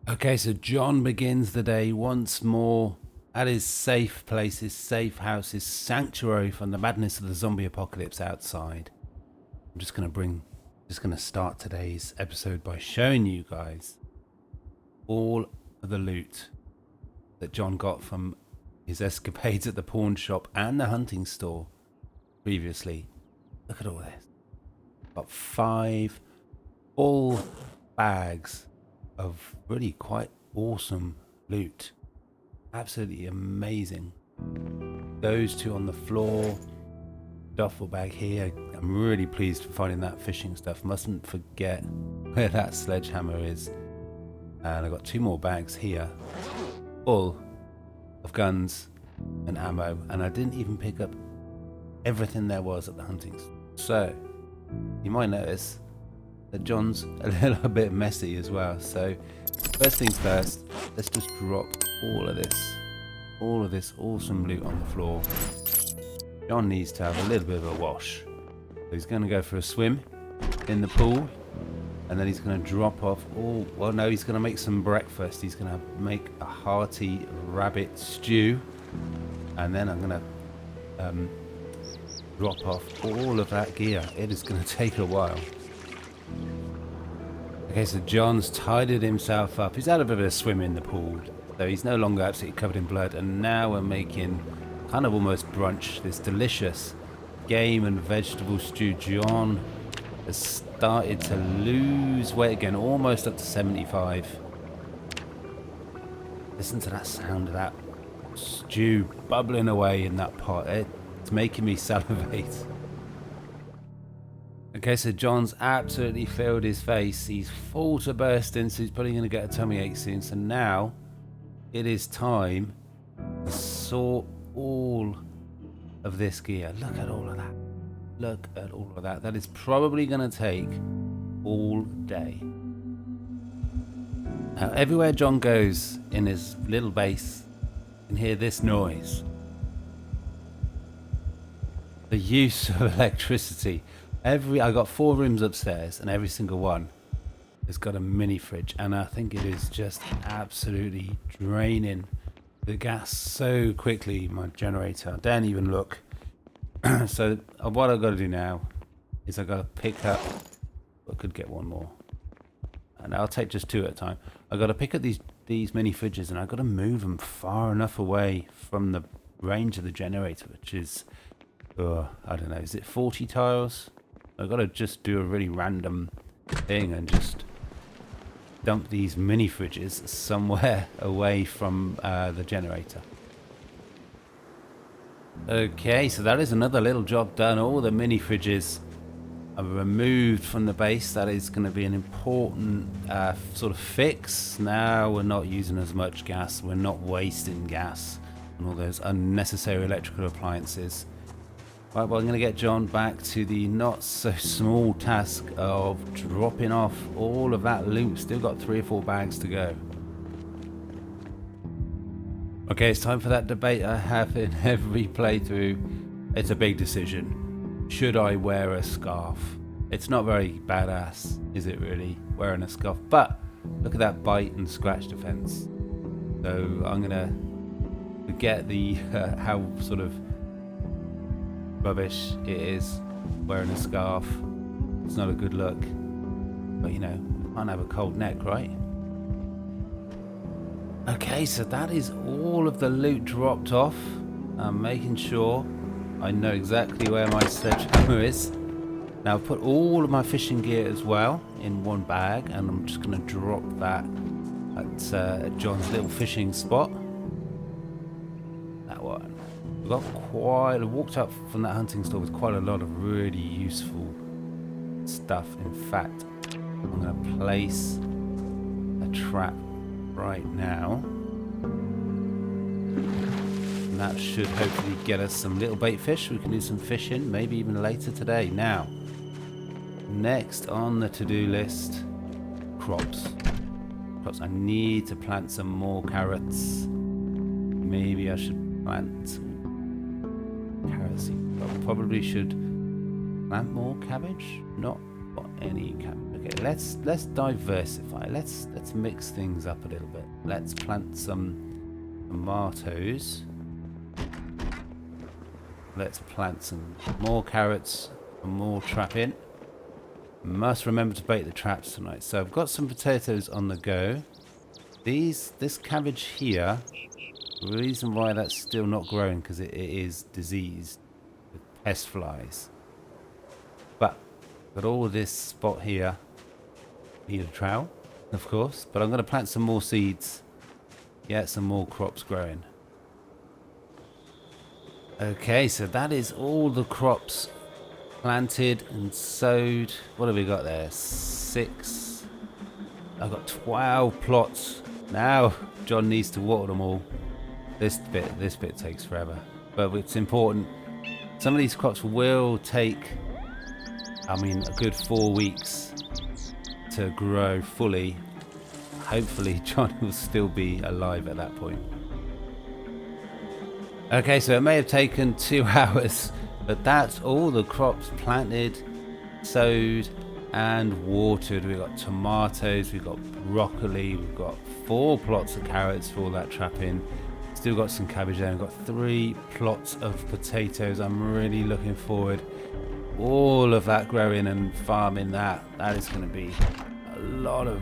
Okay, so John begins the day once more at his safe place, his safe house, his sanctuary from the madness of the zombie apocalypse outside. I'm just gonna start today's episode by showing you guys all of the loot that John got from his escapades at the pawn shop and the hunting store previously. Look at all this. Got 5 full bags of really quite awesome loot. Absolutely amazing. Those 2 on the floor, duffel bag here. I'm really pleased for finding that fishing stuff. Mustn't forget where that sledgehammer is. And I got 2 more bags here full of guns and ammo, and I didn't even pick up everything there was at the hunting store. So you might notice that John's a little bit messy as well. So first things first, let's just drop all of this awesome loot on the floor. John needs to have a little bit of a wash. So he's going to go for a swim in the pool, and then he's going to drop off he's going to make some breakfast. He's going to make a hearty rabbit stew, and then I'm going to drop off all of that gear. It is going to take a while. Okay, so John's tidied himself up. He's had a bit of a swim in the pool, so he's no longer absolutely covered in blood. And now we're making kind of almost brunch, this delicious game and vegetable stew. John has started to lose weight again, almost up to 75. Listen to that sound of that stew bubbling away in that pot. It's making me salivate. Okay, so John's absolutely filled his face. He's full to bursting, so he's probably going to get a tummy ache soon. So now it is time to sort all of this gear. Look at all of that. Look at all of that. That is probably going to take all day. Now, everywhere John goes in his little base, you can hear this noise. The use of electricity. I got 4 rooms upstairs, and every single one has got a mini fridge, and I think it is just absolutely draining the gas so quickly. My generator, I don't even look. So what I've got to do now is I've got to pick up, I could get 1 more, and I'll take just 2 at a time. I've got to pick up these mini fridges, and I've got to move them far enough away from the range of the generator, which is, I don't know, is it 40 tiles? I've got to just do a really random thing and just dump these mini fridges somewhere away from the generator. Okay, so that is another little job done. All the mini fridges are removed from the base. That is going to be an important sort of fix. Now we're not using as much gas. We're not wasting gas on all those unnecessary electrical appliances. Right, well, I'm going to get John back to the not so small task of dropping off all of that loot. Still got 3 or 4 bags to go. Okay, it's time for that debate I have in every playthrough. It's a big decision. Should I wear a scarf? It's not very badass, is it really, wearing a scarf? But look at that bite and scratch defense. So I'm going to forget the how sort of rubbish it is wearing a scarf. It's not a good look, but you know, we can't have a cold neck, right? Okay, so that is all of the loot dropped off. I'm making sure I know exactly where my sledgehammer is. Now I've put all of my fishing gear as well in 1 bag, and I'm just going to drop that at John's little fishing spot. That one. I walked up from that hunting store with quite a lot of really useful stuff. In fact, I'm going to place a trap right now, and that should hopefully get us some little bait fish. We can do some fishing, maybe even later today. Now, next on the to-do list, crops. I need to plant some more carrots. Maybe I should plant seeds. I probably should plant more cabbage. Not got any cabbage. Okay, let's diversify. Let's mix things up a little bit. Let's plant some tomatoes. Let's plant some more carrots and more trapping. Must remember to bait the traps tonight. So I've got some potatoes on the go. This cabbage here, the reason why that's still not growing because it is diseased with pest flies. But all this spot here, need a trowel, of course. But I'm going to plant some more seeds, get some more crops growing. Okay, so that is all the crops planted and sowed. What have we got there? 6. I've got 12 plots. Now John needs to water them all. This bit takes forever, but it's important. Some of these crops will take, I mean, a good 4 weeks to grow fully. Hopefully John will still be alive at that point. Okay, so it may have taken 2 hours, but that's all the crops planted, sowed, and watered. We've got tomatoes, we've got broccoli, we've got 4 plots of carrots for all that trapping. Still got some cabbage there. We've got 3 plots of potatoes. I'm really looking forward. All of that growing and farming, that is going to be a lot of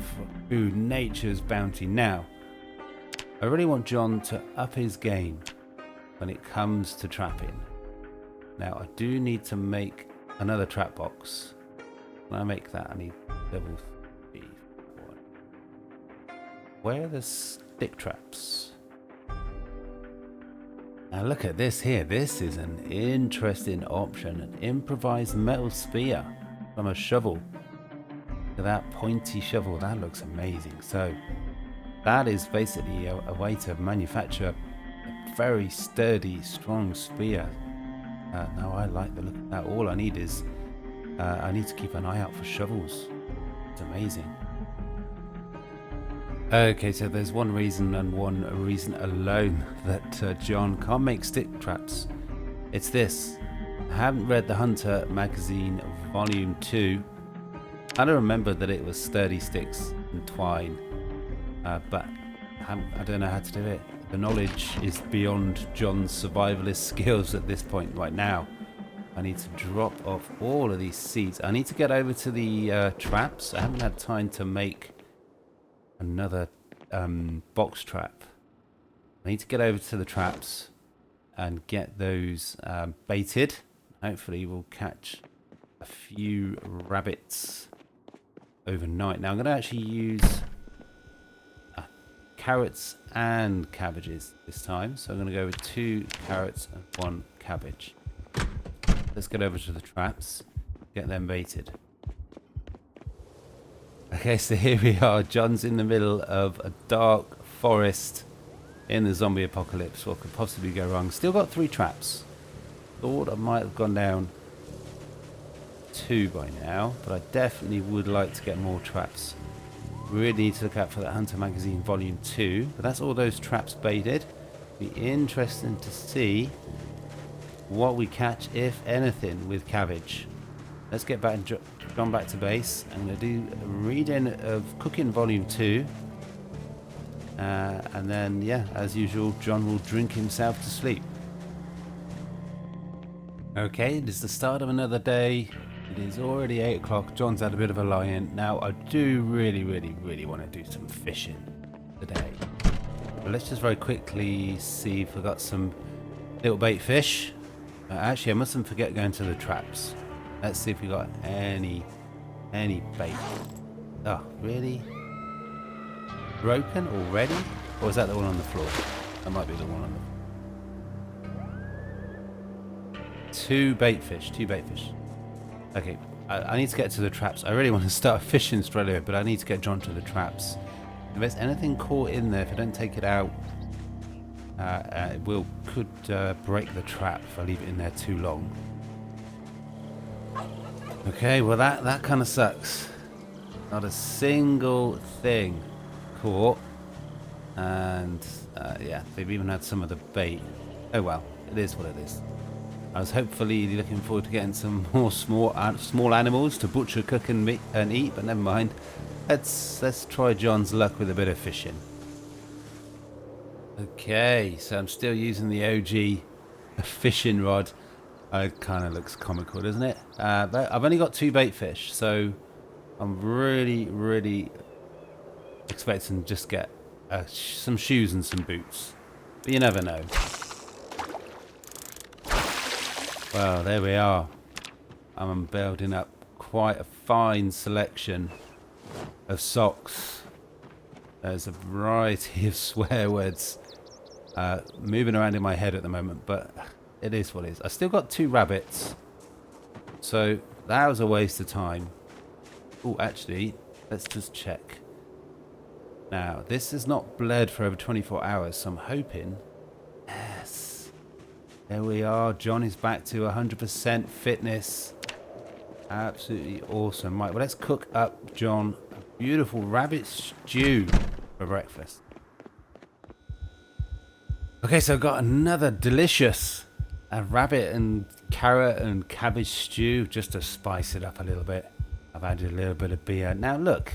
food, nature's bounty. Now, I really want John to up his game when it comes to trapping. Now, I do need to make another trap box. When I make that, I need level 3. Where are the stick traps? Now look at this here. This is an interesting option. An improvised metal spear from a shovel. Look at that pointy shovel. That looks amazing. So that is basically a way to manufacture a very sturdy, strong spear. Now I like the look of that. All I need is I need to keep an eye out for shovels. It's amazing. Okay, so there's one reason and one reason alone that John can't make stick traps. It's this. I haven't read the Hunter magazine volume 2. I don't remember that it was sturdy sticks and twine, but I don't know how to do it. The knowledge is beyond John's survivalist skills at this point right now. I need to drop off all of these seeds. I need to get over to the traps. I haven't had time to make another box trap. I need to get over to the traps and get those baited. Hopefully we'll catch a few rabbits overnight. Now I'm going to actually use carrots and cabbages this time. So I'm going to go with 2 carrots and 1 cabbage. Let's get over to the traps, get them baited. Okay, so here we are. John's in the middle of a dark forest in the zombie apocalypse. What could possibly go wrong? Still got 3 traps. Thought I might have gone down 2 by now, but I definitely would like to get more traps. Really need to look out for that Hunter magazine volume 2. But that's all those traps baited. Be interesting to see what we catch, if anything, with cabbage. Let's get back and John back to base. I'm going to do a reading of Cooking Volume 2. And then, yeah, as usual, John will drink himself to sleep. Okay, it is the start of another day. It is already 8 o'clock. John's had a bit of a lie-in. Now, I do really want to do some fishing today. But let's just very quickly see if we've got some little bait fish. Actually, I mustn't forget going to the traps. Let's see if we got any bait. Oh, really? Broken already? Or is that the one on the floor? That might be the one on the floor. 2 bait fish. Okay, I need to get to the traps. I really want to start fishing straight away, but I need to get John to the traps. If there's anything caught in there, if I don't take it out, it could break the trap if I leave it in there too long. Okay, well that kind of sucks. Not a single thing caught, and yeah, they've even had some of the bait. Oh well, it is what it is. I was hopefully looking forward to getting some more small animals to butcher, cook, and eat, but never mind. Let's try John's luck with a bit of fishing. Okay, so I'm still using the OG fishing rod. It kind of looks comical, doesn't it? But I've only got 2 bait fish, so I'm really expecting to just get some shoes and some boots. But you never know. Well, there we are. I'm building up quite a fine selection of socks. There's a variety of swear words moving around in my head at the moment, but it is what it is. I still got 2 rabbits, so that was a waste of time. Oh, actually, let's just check. Now, this is not bled for over 24 hours, so I'm hoping... Yes. There we are. John is back to 100% fitness. Absolutely awesome. Right, well, let's cook up John a beautiful rabbit stew for breakfast. Okay, so I've got another delicious rabbit and carrot and cabbage stew just to spice it up a little bit. I've added a little bit of beer. Now, look.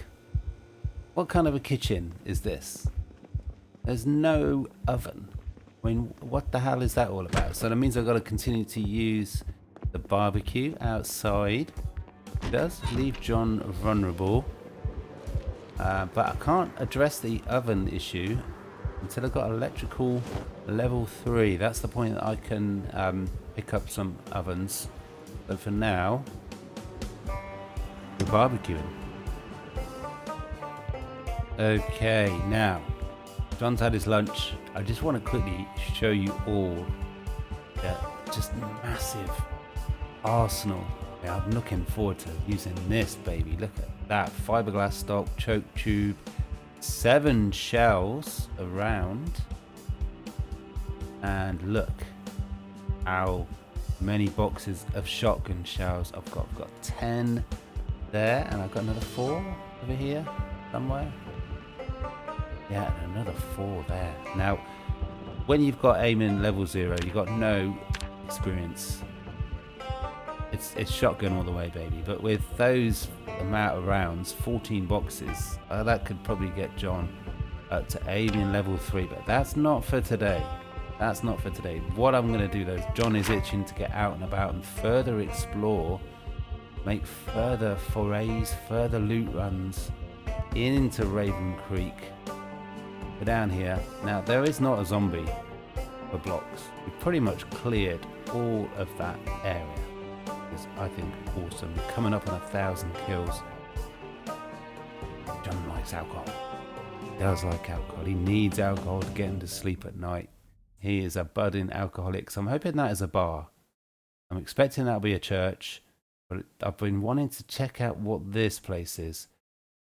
What kind of a kitchen is this? There's no oven. I mean, what the hell is that all about? So that means I've got to continue to use the barbecue outside. It does leave John vulnerable. But I can't address the oven issue until I've got electrical level 3. That's the point that I can pick up some ovens. But for now, we're barbecuing. Okay, now John's had his lunch. I just want to quickly show you all that just massive arsenal. Yeah, I'm looking forward to using this baby. Look at that fiberglass stock, choke tube, 7 shells around, and look how many boxes of shotgun shells I've got. I've got 10 there, and I've got another 4 over here somewhere. Yeah, and another 4 there. Now, when you've got aiming level 0, you've got no experience. It's shotgun all the way, baby. But with those amount of rounds, 14 boxes, that could probably get John up to aiming level 3. But that's not for today. That's not for today. What I'm going to do, though, is John is itching to get out and about and further explore, make further forays, further loot runs into Raven Creek. We're down here. Now, there is not a zombie for blocks. We've pretty much cleared all of that area. It's, I think, awesome. We're coming up on 1,000 kills. John likes alcohol. He does like alcohol. He needs alcohol to get him to sleep at night. He is a budding alcoholic. So I'm hoping that is a bar. I'm expecting that'll be a church. But I've been wanting to check out what this place is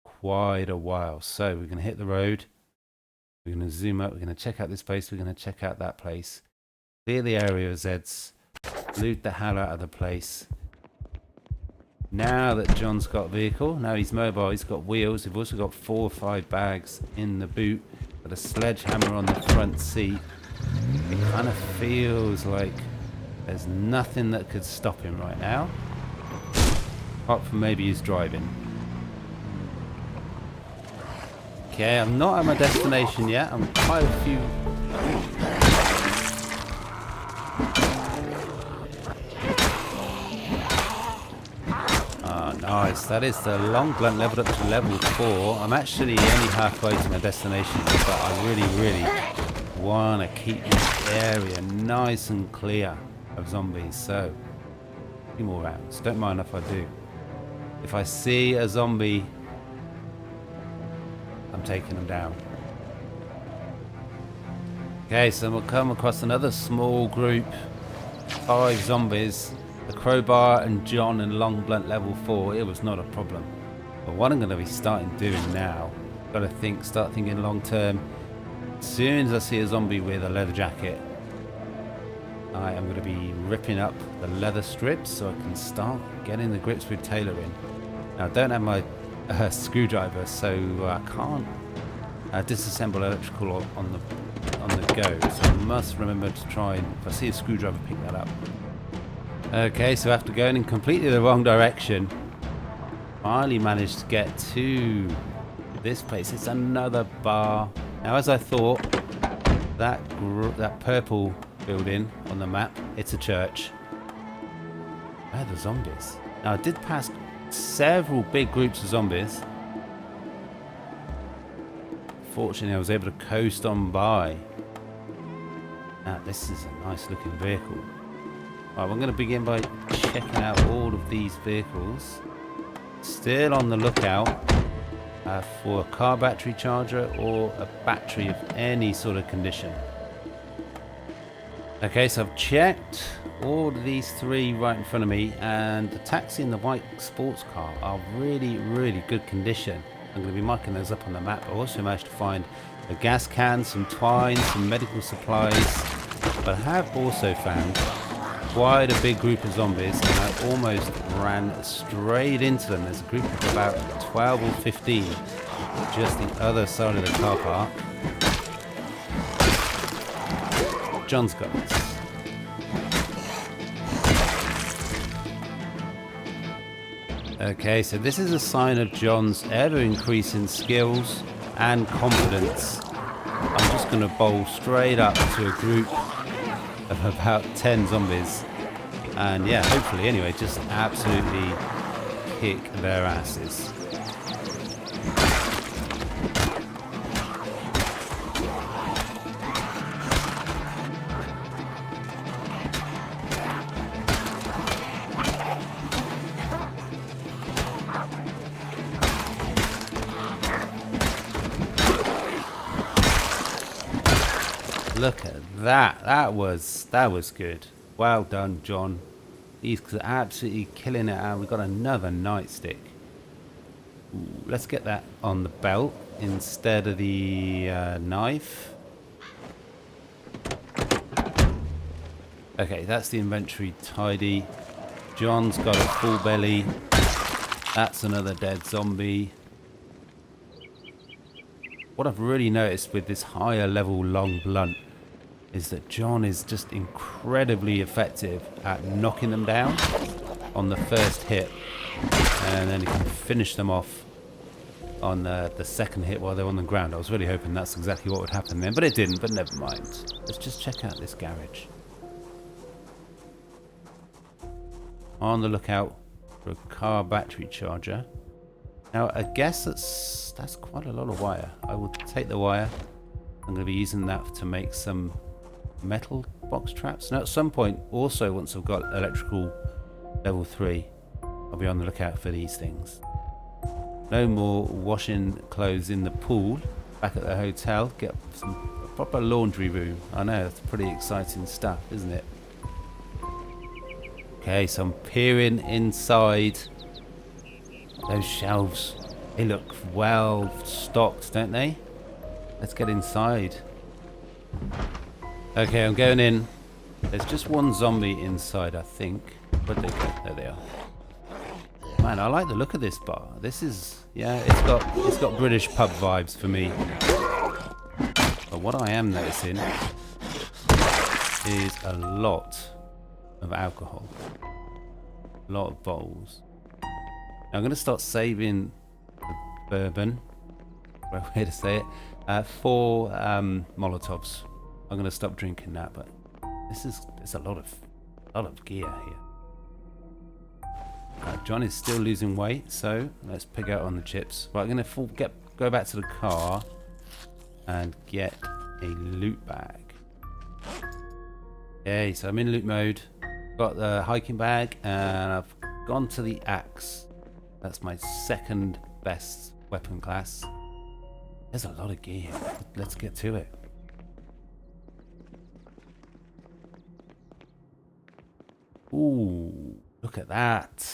quite a while. So we're going to hit the road. We're going to zoom up. We're going to check out this place. We're going to check out that place. Clear the area of Zeds. Loot the hell out of the place. Now that John's got a vehicle, now he's mobile, he's got wheels. We've also got 4 or 5 bags in the boot. Got a sledgehammer on the front seat. It kind of feels like there's nothing that could stop him right now. Apart from maybe he's driving. Okay, I'm not at my destination yet. I'm quite a few... Nice, that is the long blunt leveled up to level 4. I'm actually only halfway to my destination, but I really want to keep this area nice and clear of zombies. So, a few more rounds. Don't mind if I do. If I see a zombie, I'm taking them down. Okay, so we'll come across another small group. 5 zombies. The crowbar and John and long blunt level 4, it was not a problem. But what I'm going to be starting doing now, got to start thinking long term. As soon as I see a zombie with a leather jacket, I am going to be ripping up the leather strips so I can start getting the grips with tailoring. Now I don't have my screwdriver, so I can't disassemble electrical on the go. So I must remember to try and, if I see a screwdriver, pick that up. Okay, so after going in completely the wrong direction, finally managed to get to this place. It's another bar. Now, as I thought, that purple building on the map, it's a church. Where are the zombies? Now, I did pass several big groups of zombies. Fortunately, I was able to coast on by. Now, this is a nice looking vehicle. Right, we're going to begin by checking out all of these vehicles. Still on the lookout for a car battery charger or a battery of any sort of condition. Okay, so I've checked all of these three right in front of me, and the taxi and the white sports car are really, really good condition. I'm going to be marking those up on the map. I also managed to find a gas can, some twine, some medical supplies, but I have also found quite a big group of zombies, and I almost ran straight into them. There's a group of about 12 or 15 just the other side of the car park. John's got this. Okay, so this is a sign of John's ever-increasing skills and confidence. I'm just going to bowl straight up to a group of about 10 zombies, and yeah, hopefully anyway, just absolutely kick their asses. Look at that. That was good. Well done, John. He's absolutely killing it out. We've got another nightstick. Ooh, let's get that on the belt instead of the knife. Okay, that's the inventory tidy. John's got a full belly. That's another dead zombie. What I've really noticed with this higher level long blunt is that John is just incredibly effective at knocking them down on the first hit, and then he can finish them off on the second hit while they're on the ground. I was really hoping that's exactly what would happen then, but it didn't, but never mind. Let's just check out this garage. On the lookout for a car battery charger. Now, I guess that's quite a lot of wire. I will take the wire. I'm going to be using that to make some metal box traps. Now, at some point, also once I've got electrical level 3, I'll be on the lookout for these things. No more washing clothes in the pool back at the hotel. Get some proper laundry room. I know, that's pretty exciting stuff, isn't it? Okay, so I'm peering inside. Those shelves, they look well stocked, don't they? Let's get inside. Okay, I'm going in. There's just one zombie inside, I think. Where'd they go? There they are. Man, I like the look of this bar. This is, yeah, it's got British pub vibes for me. But what I am noticing is a lot of alcohol. A lot of bottles. I'm going to start saving the bourbon, right way to say it, for Molotovs. I'm going to stop drinking that, but it's a lot of gear here. John is still losing weight, so let's pick out on the chips. Right, I'm going to go back to the car and get a loot bag. Okay, so I'm in loot mode. Got the hiking bag, and I've gone to the axe. That's my second best weapon class. There's a lot of gear. Let's get to it. Ooh, look at that.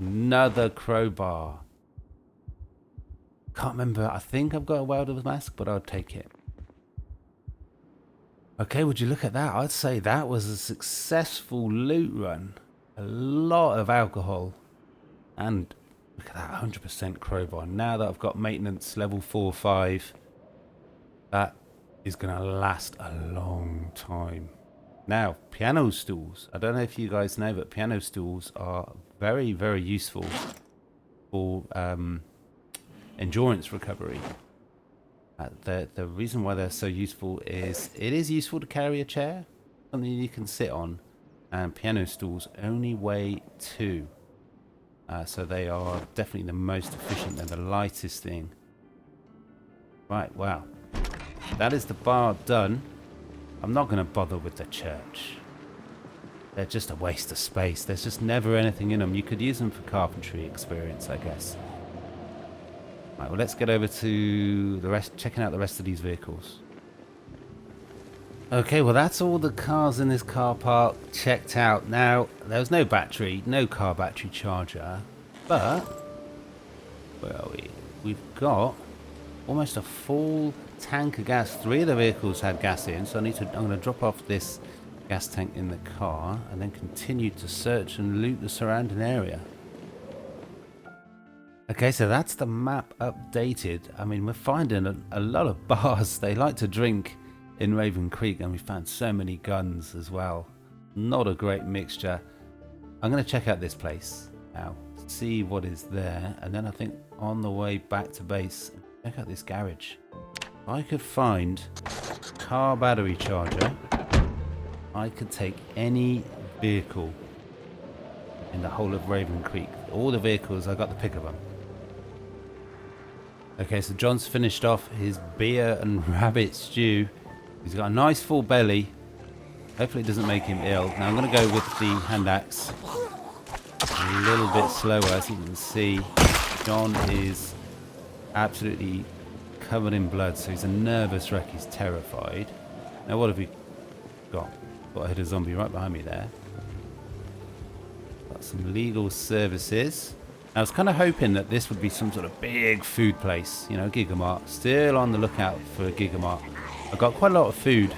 Another crowbar. Can't remember. I think I've got a welder's mask, but I'll take it. Okay, would you look at that? I'd say that was a successful loot run. A lot of alcohol. And look at that, 100% crowbar. Now that I've got maintenance level 4 or 5, that is going to last a long time. Now, piano stools. I don't know if you guys know, but piano stools are very, very useful for endurance recovery. The reason why they're so useful is it is useful to carry a chair, something you can sit on, and piano stools only weigh 2. So they are definitely the most efficient. They're the lightest thing. Right, wow. That is the bar done. I'm not going to bother with the church. They're just a waste of space. There's just never anything in them. You could use them for carpentry experience, I guess. Right, well, let's get over to the rest, checking out the rest of these vehicles. Okay, well, that's all the cars in this car park checked out. Now, there was no battery, no car battery charger, but where are we? We've got almost a full tank of gas. 3 of the vehicles had gas in, so I'm going to drop off this gas tank in the car and then continue to search and loot the surrounding area. Okay, so that's the map updated. I mean, we're finding a lot of bars. They like to drink in Raven Creek, and we found so many guns as well. Not a great mixture. I'm going to check out this place now, see what is there, and then I think on the way back to base, check out this garage. If I could find car battery charger, I could take any vehicle in the whole of Raven Creek. All the vehicles, I got the pick of them. Okay, so John's finished off his beer and rabbit stew. He's got a nice full belly. Hopefully it doesn't make him ill. Now I'm going to go with the hand axe. A little bit slower, as you can see. John is absolutely covered in blood, so he's a nervous wreck. He's terrified. Now what have we got? Got a hit a zombie right behind me there. Got some legal services. I was kind of hoping that this would be some sort of big food place, you know, Gigamart. Still on the lookout for a Gigamart. I've got quite a lot of food.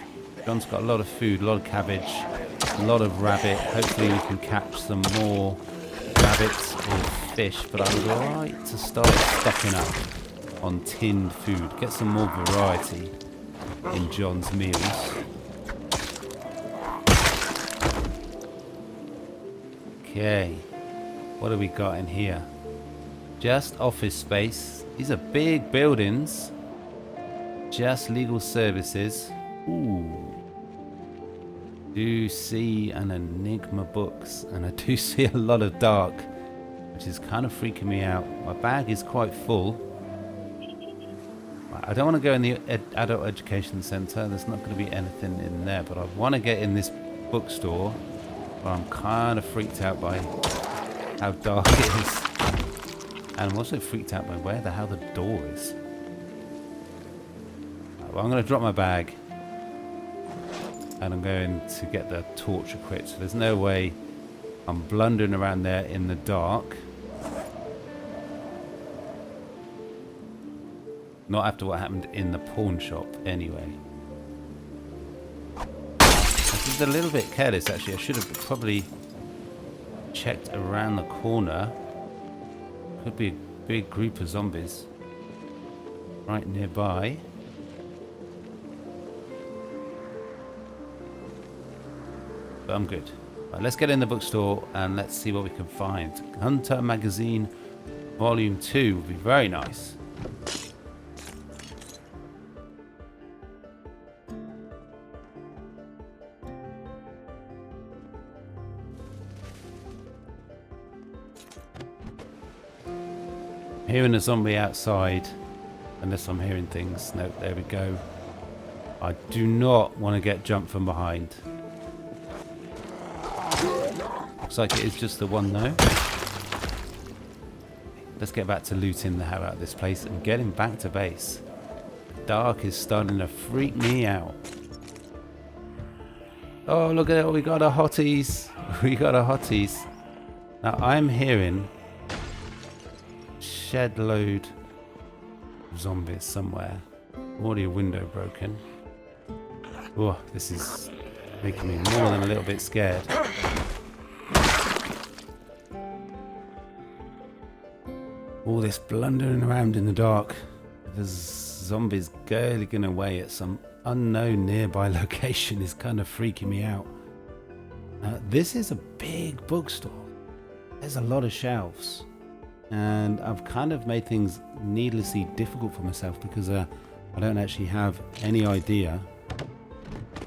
John's got a lot of food, a lot of cabbage, a lot of rabbit. Hopefully we can catch some more rabbits or fish, but I would like to start stocking up on tinned food. Get some more variety in John's meals. Okay. What have we got in here? Just office space. These are big buildings. Just legal services. Ooh. Do see an Enigma books, and I do see a lot of dark, which is kind of freaking me out. My bag is quite full. I don't want to go in the adult education center. There's not going to be anything in there, but I want to get in this bookstore. But I'm kind of freaked out by how dark it is, and I'm also freaked out by where the hell the door is. Well, I'm going to drop my bag, and I'm going to get the torch equipped, so there's no way I'm blundering around there in the dark. Not after what happened in the pawn shop anyway. This is a little bit careless actually. I should have probably checked around the corner. Could be a big group of zombies right nearby. But I'm good. Right, let's get in the bookstore and let's see what we can find. Hunter Magazine Volume 2 would be very nice. Hearing a zombie outside, unless I'm hearing things. Nope, there we go. I do not want to get jumped from behind. Looks like it is just the one though. Let's get back to looting the hell out of this place and getting back to base. The dark is starting to freak me out. Oh, look at it, we got our hotties. We got our hotties. Now I'm hearing shed load of zombies somewhere. Already a window broken. Oh, this is making me more than a little bit scared. All this blundering around in the dark. There's zombies gurgling away at some unknown nearby location is kind of freaking me out. This is a big bookstore. There's a lot of shelves. And I've kind of made things needlessly difficult for myself because I don't actually have any idea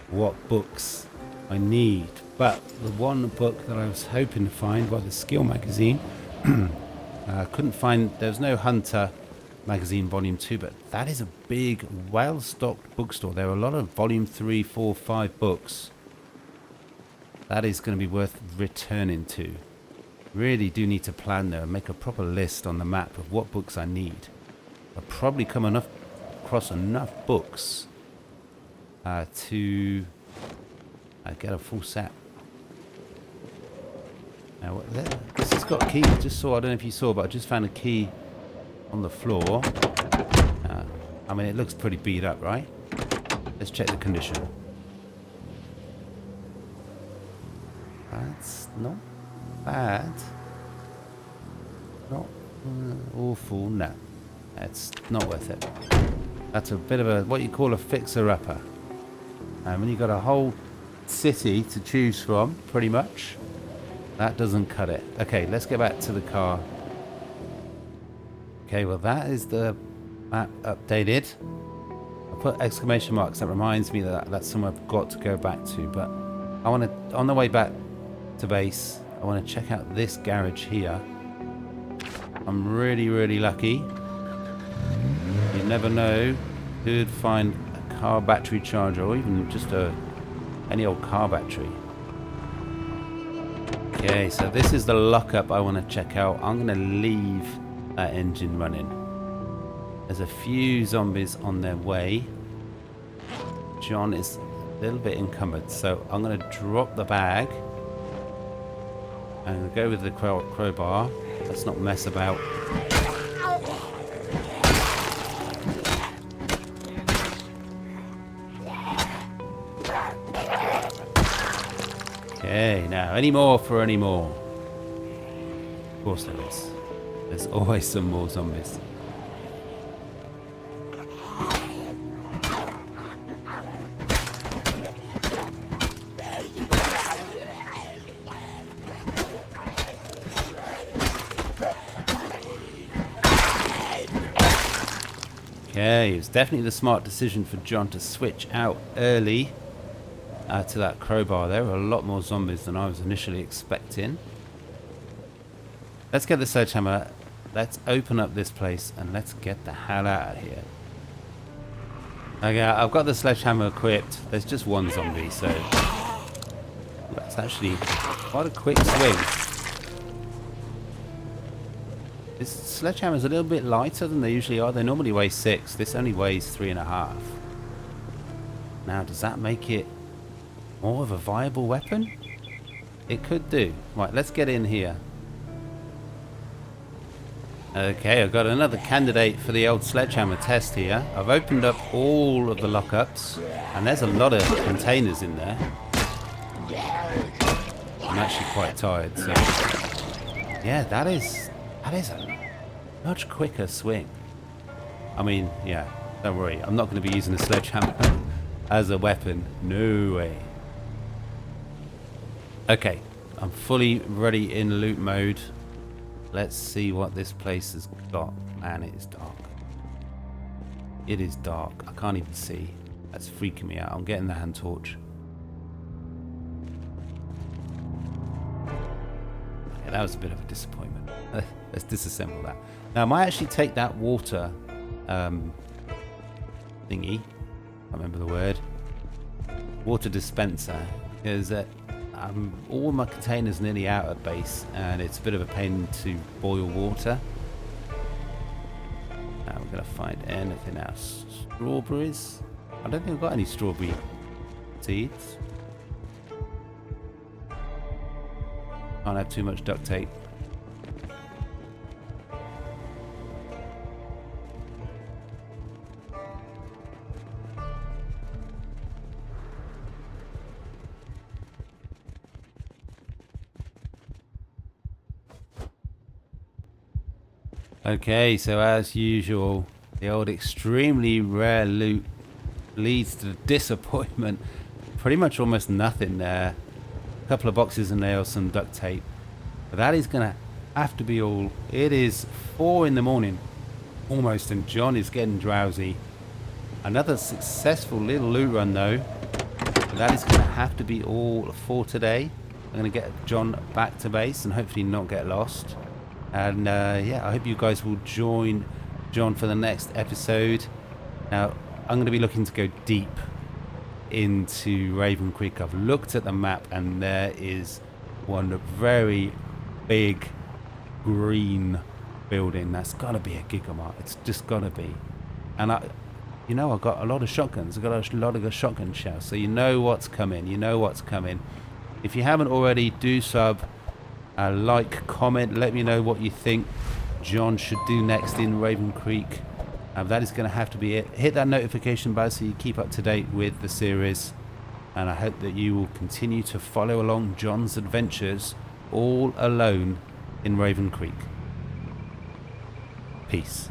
what books I need. But the one book that I was hoping to find was the Skill magazine. I couldn't find, there's no Hunter magazine volume 2, but that is a big, well-stocked bookstore. There are a lot of volume 3, 4, 5 books. That is going to be worth returning to. Really do need to plan there and make a proper list on the map of what books I need. I'll probably come across enough books to get a full set. Now, this has got a key. I just saw, I don't know if you saw, but I just found a key on the floor. I mean, it looks pretty beat up, right? Let's check the condition. That's not bad. Not awful. No, it's not worth it. That's a bit of a what you call a fixer-upper. And when you've got a whole city to choose from, pretty much, that doesn't cut it. Okay, let's get back to the car. Okay, well that is the map updated. I put exclamation marks. That reminds me that that's somewhere I've got to go back to. But I want to, on the way back to base, I want to check out this garage here. I'm really, really lucky. You never know who'd find a car battery charger or even just any old car battery. Okay, so this is the lockup I want to check out. I'm going to leave that engine running. There's a few zombies on their way. John is a little bit encumbered, so I'm going to drop the bag and go with the crowbar. Let's not mess about. Okay, now any more for any more? Of course there is. There's always some more zombies. Okay, it's definitely the smart decision for John to switch out early to that crowbar. There were a lot more zombies than I was initially expecting. Let's get the sledgehammer. Let's open up this place and let's get the hell out of here. Okay, I've got the sledgehammer equipped. There's just one zombie, so that's actually quite a quick swing. This sledgehammer is a little bit lighter than they usually are. They normally weigh 6. This only weighs 3.5. Now, does that make it more of a viable weapon? It could do. Right, let's get in here. Okay, I've got another candidate for the old sledgehammer test here. I've opened up all of the lockups, and there's a lot of containers in there. I'm actually quite tired, so yeah, that is a much quicker swing. I mean, yeah, don't worry, I'm not going to be using a sledgehammer as a weapon. No way. Okay, I'm fully ready in loot mode. Let's see what this place has got. Man, it is dark. It is dark. I can't even see. That's freaking me out. I'm getting the hand torch. Okay, that was a bit of a disappointment. Let's disassemble that. Now, I might actually take that water thingy. I can't remember the word. Water dispenser. Because all my containers nearly out at base, and it's a bit of a pain to boil water. Now we're going to find anything else. Strawberries? I don't think I've got any strawberry seeds. Can't have too much duct tape. Okay, so as usual, the old extremely rare loot leads to disappointment. Pretty much almost nothing there. a couple of boxes of nails, some duct tape. But that is going to have to be all. It is 4 in the morning almost, and John is getting drowsy. Another successful little loot run though. But that is going to have to be all for today. I'm going to get John back to base and hopefully not get lost. And yeah, I hope you guys will join John for the next episode. Now, I'm going to be looking to go deep into Raven Creek. I've looked at the map and there is one very big green building. That's got to be a Gigamart. It's just got to be. And I've got a lot of shotguns. I've got a lot of shotgun shells. So you know what's coming. You know what's coming. If you haven't already, do sub, like, comment, let me know what you think John should do next in Raven Creek. That is going to have to be it. Hit that notification bell so you keep up to date with the series. And I hope that you will continue to follow along John's adventures all alone in Raven Creek. Peace.